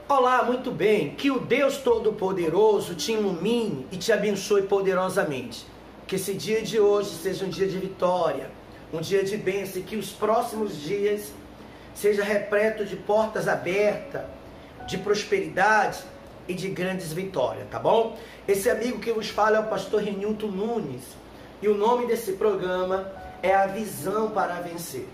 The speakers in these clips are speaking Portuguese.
Olá, muito bem. Que o Deus Todo-Poderoso te ilumine e te abençoe poderosamente. Que esse dia de hoje seja um dia de vitória, um dia de bênção, e que os próximos dias seja repleto de portas abertas, de prosperidade e de grandes vitórias, tá bom? Esse amigo que vos fala é o pastor Renilton Nunes, e o nome desse programa é A Visão para Vencer.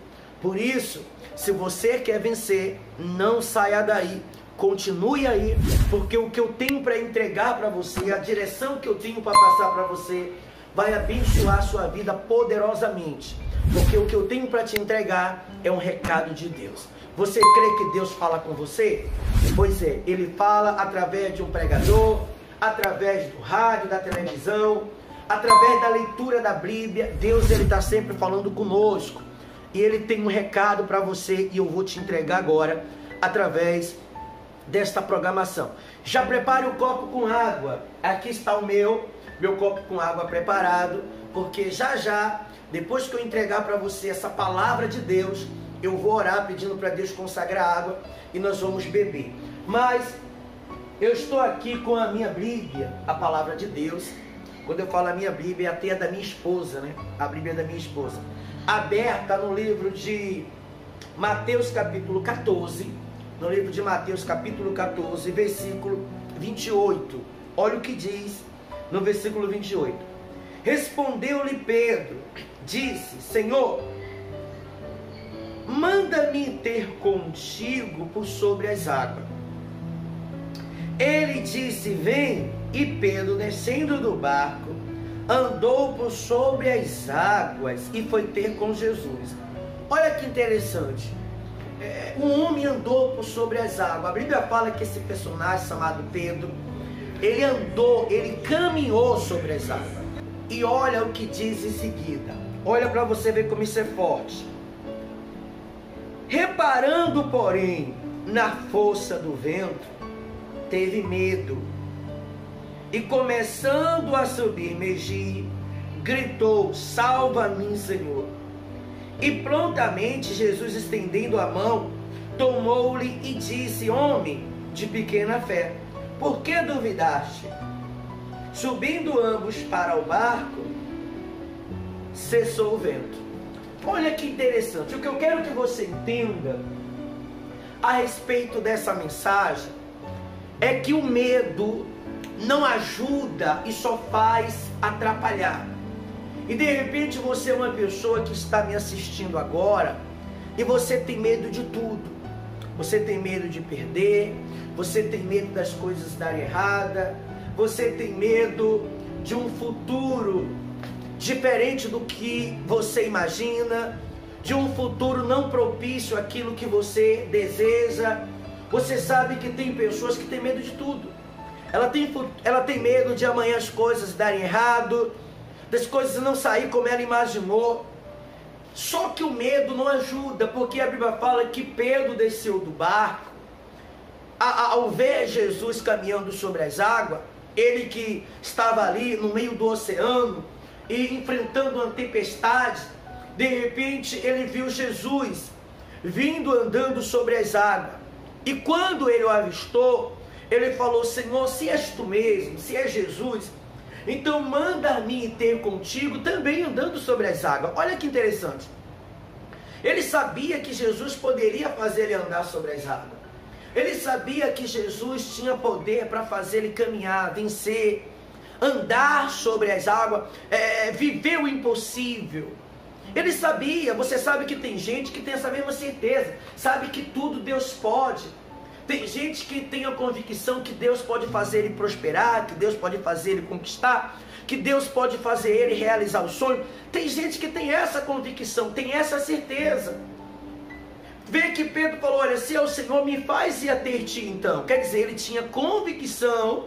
Por isso, se você quer vencer, não saia daí, continue aí, porque o que eu tenho para entregar para você, a direção que eu tenho para passar para você, vai abençoar a sua vida poderosamente, porque o que eu tenho para te entregar é um recado de Deus. Você crê que Deus fala com você? Pois é, Ele fala através de um pregador, através do rádio, da televisão, através da leitura da Bíblia. Deus, Ele está sempre falando conosco, e Ele tem um recado para você, e eu vou te entregar agora, através desta programação. Já prepare o copo com água. Aqui está o meu copo com água preparado, porque já, depois que eu entregar para você essa palavra de Deus, eu vou orar pedindo para Deus consagrar água e nós vamos beber. Mas eu estou aqui com a minha Bíblia, a palavra de Deus. Quando eu falo a minha Bíblia, é até a da minha esposa, né? A Bíblia da minha esposa, aberta no livro de Mateus capítulo 14, no livro de Mateus capítulo 14, versículo 28. Olha o que diz no versículo 28. Respondeu-lhe Pedro, disse: Senhor, manda-me ter contigo por sobre as águas. Ele disse: vem. E Pedro, descendo do barco, andou por sobre as águas e foi ter com Jesus. Olha que interessante. Um homem andou por sobre as águas. A Bíblia fala que esse personagem chamado Pedro, ele andou, ele caminhou sobre as águas. E olha o que diz em seguida. Olha para você ver como isso é forte. Reparando, porém, na força do vento, teve medo. E começando a subir, emergir, gritou: salva-me, Senhor. E prontamente Jesus, estendendo a mão, tomou-lhe e disse: homem de pequena fé, por que duvidaste? Subindo ambos para o barco, cessou o vento. Olha que interessante. O que eu quero que você entenda a respeito dessa mensagem é que o medo não ajuda e só faz atrapalhar. E de repente você é uma pessoa que está me assistindo agora e você tem medo de tudo. Você tem medo de perder, você tem medo das coisas darem errada, você tem medo de um futuro diferente do que você imagina, de um futuro não propício àquilo que você deseja. Você sabe que tem pessoas que têm medo de tudo. Ela tem medo de amanhã as coisas darem errado, das coisas não sair como ela imaginou. Só que o medo não ajuda, porque a Bíblia fala que Pedro desceu do barco, ao ver Jesus caminhando sobre as águas, ele que estava ali no meio do oceano e enfrentando uma tempestade, de repente ele viu Jesus vindo andando sobre as águas. E quando ele o avistou, ele falou: Senhor, se és tu mesmo, se és Jesus, então manda-me ter contigo também andando sobre as águas. Olha que interessante. Ele sabia que Jesus poderia fazer ele andar sobre as águas. Ele sabia que Jesus tinha poder para fazer ele caminhar, vencer, andar sobre as águas, viver o impossível. Ele sabia. Você sabe que tem gente que tem essa mesma certeza, sabe que tudo Deus pode. Tem gente que tem a convicção que Deus pode fazer ele prosperar, que Deus pode fazer ele conquistar, que Deus pode fazer ele realizar o sonho. Tem gente que tem essa convicção, tem essa certeza. Vê que Pedro falou: olha, se é o Senhor, me faz ir a ter ti então. Quer dizer, ele tinha convicção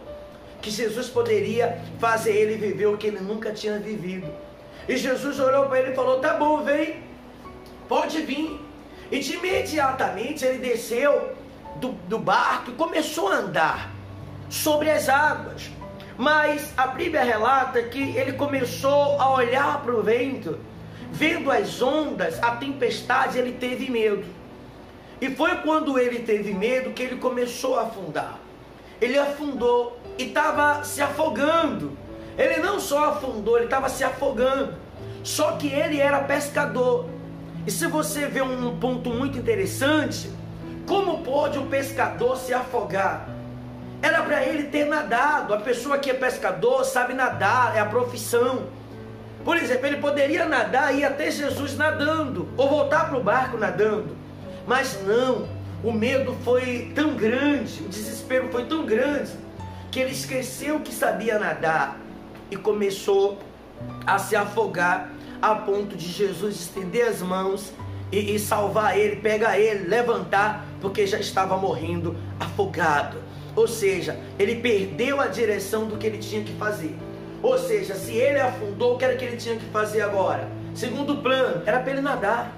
que Jesus poderia fazer ele viver o que ele nunca tinha vivido. E Jesus olhou para ele e falou: tá bom, vem, pode vir. E de imediatamente ele desceu do barco e começou a andar sobre as águas. Mas a Bíblia relata que ele começou a olhar para o vento, vendo as ondas, a tempestade, ele teve medo. E foi quando ele teve medo que ele começou a afundar. Ele afundou e estava se afogando. Ele não só afundou, ele estava se afogando. Só que ele era pescador. E se você vê um ponto muito interessante, como pode um pescador se afogar? Era para ele ter nadado. A pessoa que é pescador sabe nadar, é a profissão. Por exemplo, ele poderia nadar e ir até Jesus nadando, ou voltar para o barco nadando. Mas não, o medo foi tão grande, o desespero foi tão grande, que ele esqueceu que sabia nadar e começou a se afogar, a ponto de Jesus estender as mãos e salvar ele, pegar ele, levantar, porque já estava morrendo afogado. Ou seja, ele perdeu a direção do que ele tinha que fazer. Ou seja, se ele afundou, o que era que ele tinha que fazer agora? Segundo plano, era para ele nadar.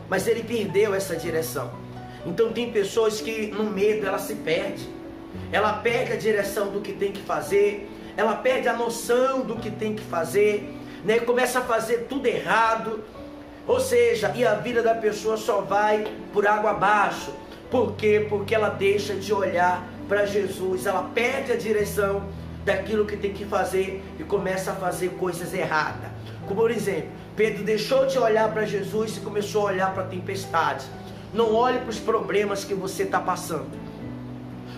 Mas ele perdeu essa direção. Então tem pessoas que no medo ela se perde. Ela perde a direção do que tem que fazer. Ela perde a noção do que tem que fazer, né? Começa a fazer tudo errado. Ou seja, e a vida da pessoa só vai por água abaixo. Por quê? Porque ela deixa de olhar para Jesus. Ela perde a direção daquilo que tem que fazer e começa a fazer coisas erradas. Como por exemplo, Pedro deixou de olhar para Jesus e começou a olhar para a tempestade. Não olhe para os problemas que você está passando,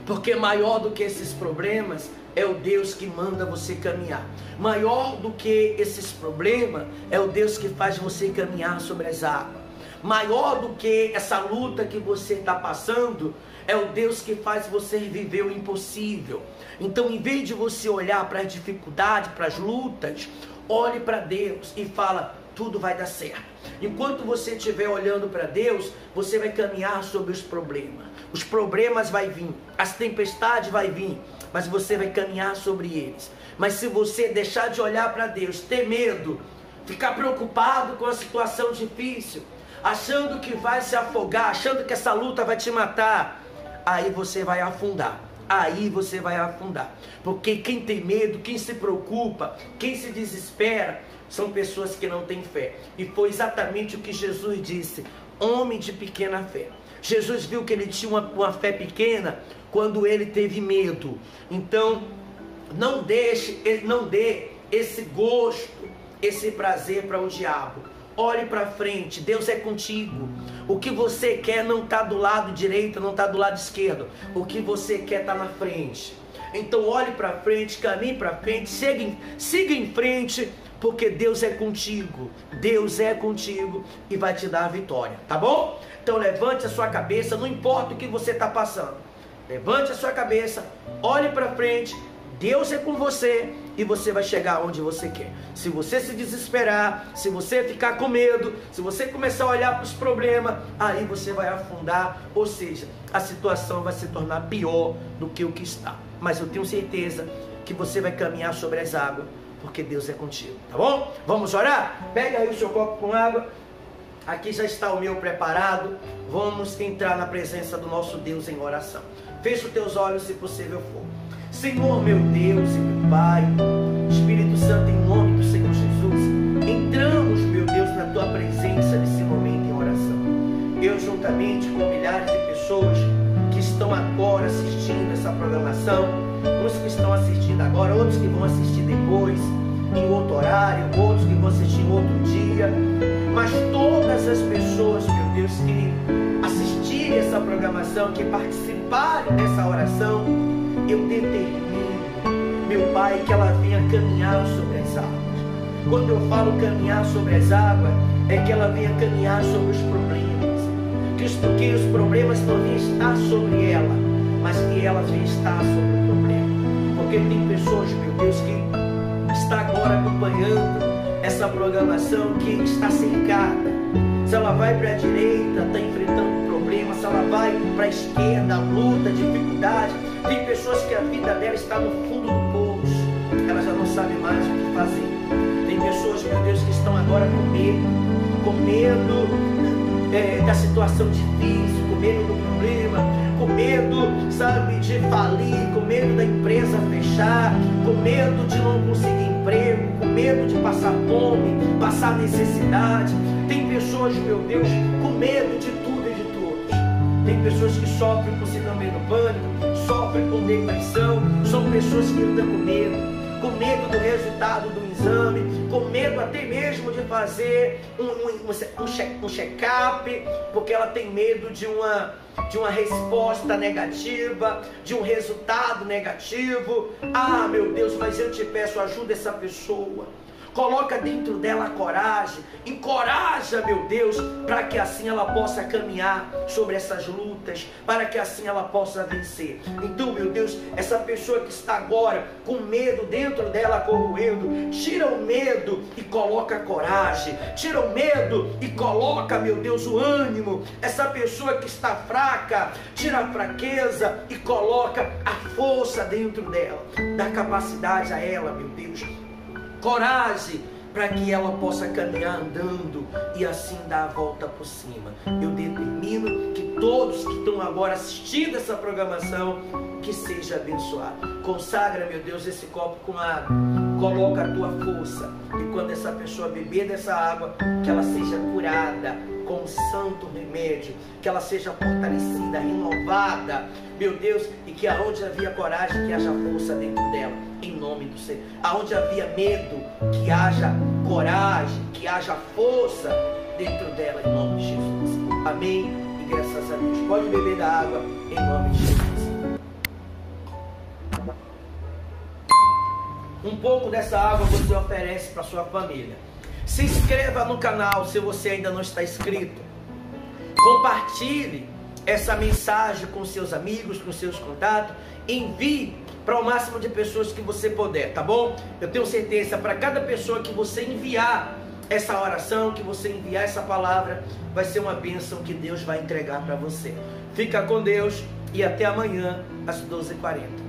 porque maior do que esses problemas é o Deus que manda você caminhar. Maior do que esses problemas é o Deus que faz você caminhar sobre as águas. Maior do que essa luta que você está passando é o Deus que faz você viver o impossível. Então, em vez de você olhar para as dificuldades, para as lutas, olhe para Deus e fala: tudo vai dar certo. Enquanto você estiver olhando para Deus, você vai caminhar sobre os problemas. Os problemas vão vir, as tempestades vão vir, mas você vai caminhar sobre eles. Mas se você deixar de olhar para Deus, ter medo, ficar preocupado com a situação difícil, achando que vai se afogar, achando que essa luta vai te matar, aí você vai afundar. Aí você vai afundar. Porque quem tem medo, quem se preocupa, quem se desespera, são pessoas que não têm fé. E foi exatamente o que Jesus disse: homem de pequena fé. Jesus viu que ele tinha uma fé pequena quando ele teve medo. Então, não dê esse gosto, esse prazer para o diabo. Olhe para frente, Deus é contigo. O que você quer não está do lado direito, não está do lado esquerdo. O que você quer está na frente. Então olhe para frente, caminhe para frente, siga em frente, porque Deus é contigo. Deus é contigo e vai te dar a vitória, tá bom? Então levante a sua cabeça, não importa o que você está passando. Levante a sua cabeça, olhe para frente. Deus é com você e você vai chegar onde você quer. Se você se desesperar, se você ficar com medo, se você começar a olhar para os problemas, aí você vai afundar, ou seja, a situação vai se tornar pior do que o que está. Mas eu tenho certeza que você vai caminhar sobre as águas, porque Deus é contigo, tá bom? Vamos orar? Pega aí o seu copo com água. Aqui já está o meu preparado. Vamos entrar na presença do nosso Deus em oração. Feche os teus olhos, se possível for. Senhor, meu Deus e meu Pai, Espírito Santo, em nome do Senhor Jesus, entramos, meu Deus, na Tua presença nesse momento em oração. Eu, juntamente com milhares de pessoas que estão agora assistindo essa programação, uns que estão assistindo agora, outros que vão assistir depois, em outro horário, outros que vão assistir em outro dia, mas todas as pessoas, meu Deus, que assistirem essa programação, que participarem dessa oração, eu determino, meu Pai, que ela venha caminhar sobre as águas. Quando eu falo caminhar sobre as águas, é que ela venha caminhar sobre os problemas. Que os problemas não venham estar sobre ela, mas que ela venha estar sobre o problema. Porque tem pessoas, meu Deus, que está agora acompanhando essa programação, que está cercada. Se ela vai para a direita, está enfrentando problemas. Se ela vai para a esquerda, luta, dificuldade. Tem pessoas que a vida dela está no fundo do poço, ela já não sabe mais o que fazer. Tem pessoas, meu Deus, que estão agora com medo da situação difícil, com medo do problema, com medo, sabe, de falir, com medo da empresa fechar, com medo de não conseguir emprego, com medo de passar fome, passar necessidade. Tem pessoas, meu Deus, com medo de tudo e de todos. tem pessoas que sofrem com síndrome do pânico, sofrem com depressão, são pessoas que andam com medo do resultado do exame, com medo até mesmo de fazer um check-up, porque ela tem medo de uma resposta negativa, de um resultado negativo. Ah, meu Deus, mas eu te peço, ajuda essa pessoa. Coloca dentro dela a coragem, encoraja, meu Deus, para que assim ela possa caminhar sobre essas lutas, para que assim ela possa vencer. Então, meu Deus, essa pessoa que está agora com medo dentro dela corroendo, tira o medo e coloca a coragem, tira o medo e coloca, meu Deus, o ânimo. Essa pessoa que está fraca, tira a fraqueza e coloca a força dentro dela, dá capacidade a ela, meu Deus, coragem para que ela possa caminhar andando e assim dar a volta por cima. Eu determino que todos que estão agora assistindo essa programação, que seja abençoado. Consagra, meu Deus, esse copo com água, coloca a tua força, e quando essa pessoa beber dessa água, que ela seja curada com o santo remédio, que ela seja fortalecida, renovada, meu Deus, e que aonde havia coragem, que haja força dentro dela, em nome do Senhor. Aonde havia medo, que haja coragem, que haja força dentro dela, em nome de Jesus. Amém e graças a Deus. Pode beber da água, em nome de Jesus. Um pouco dessa água você oferece para sua família. Se inscreva no canal se você ainda não está inscrito. Compartilhe essa mensagem com seus amigos, com seus contatos. Envie para o máximo de pessoas que você puder, tá bom? Eu tenho certeza, para cada pessoa que você enviar essa oração, que você enviar essa palavra, vai ser uma bênção que Deus vai entregar para você. Fica com Deus e até amanhã às 12h40.